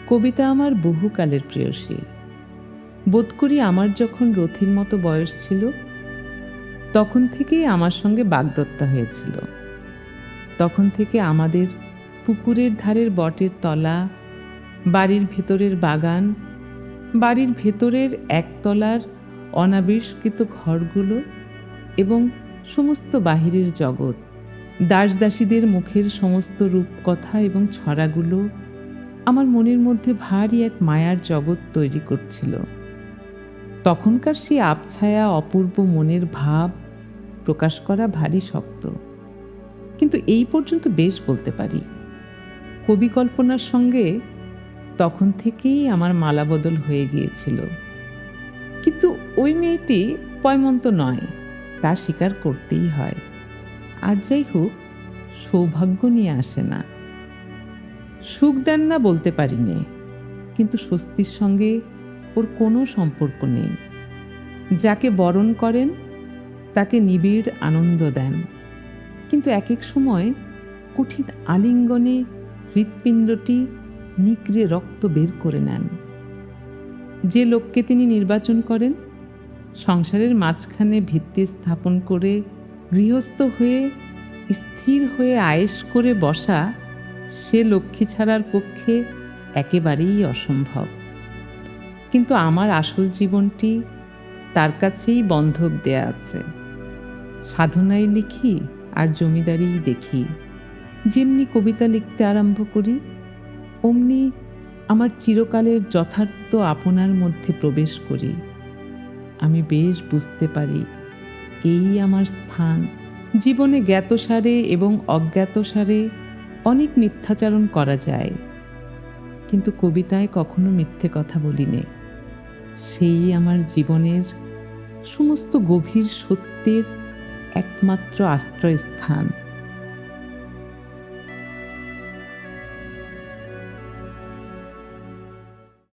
কবিতা আমার বহুকালের প্রেয়সী। বোধ করি আমার যখন রথির মতো বয়স ছিল, তখন থেকেই আমার সঙ্গে বাগদত্তা হয়েছিল। তখন থেকে আমাদের পুকুরের ধারের বটের তলা, বাড়ির ভেতরের বাগান, বাড়ির ভেতরের একতলার অনাবিষ্কৃত ঘরগুলো এবং সমস্ত বাহিরের জগৎ, দাসদাসীদের মুখের সমস্ত রূপকথা এবং ছড়াগুলো আমার মনের মধ্যে ভারী এক মায়ার জগৎ তৈরি করছিল। তখনকার সেই আবছায়া অপূর্ব মনের ভাব প্রকাশ করা ভারী শক্ত, কিন্তু এই পর্যন্ত বেশ বলতে পারি। কবি কল্পনার সঙ্গে তখন থেকেই আমার মালাবদল হয়ে গিয়েছিল। কিন্তু ওই মেয়েটি পয়মন্ত নয়, তা স্বীকার করতেই হয়। আর যাই হোক, সৌভাগ্য নিয়ে আসে না। সুখ দেন না বলতে পারি নে, কিন্তু স্বস্তির সঙ্গে ওর কোনো সম্পর্ক নেই। যাকে বরণ করেন তাকে নিবিড় আনন্দ দেন, কিন্তু এক এক সময় কঠিন আলিঙ্গনে হৃৎপিণ্ডটি নিকড়ে রক্ত বের করে নেন। যে লোককে তিনি নির্বাচন করেন, সংসারের মাঝখানে ভিত্তি স্থাপন করে গৃহস্থ হয়ে স্থির হয়ে আয়েশ করে বসা, সে লক্ষ্মী ছাড়ার পক্ষে একেবারেই অসম্ভব। কিন্তু আমার আসল জীবনটি তার কাছেই বন্ধক দেয়া আছে। সাধনায় লিখি আর জমিদারিই দেখি। যেমনি কবিতা লিখতে আরম্ভ করি, অমনি আমার চিরকালের যথার্থ আপনার মধ্যে প্রবেশ করি। আমি বেশ বুঝতে পারি এই আমার স্থান। জীবনে জ্ঞাতসারে এবং অজ্ঞাতসারে অনেক মিথ্যাচারণ করা যায়, কিন্তু কবিতায় কখনো মিথ্যে কথা বলি নে। সেই আমার জীবনের সমস্ত গভীর সত্যের একমাত্র আশ্রয়স্থান।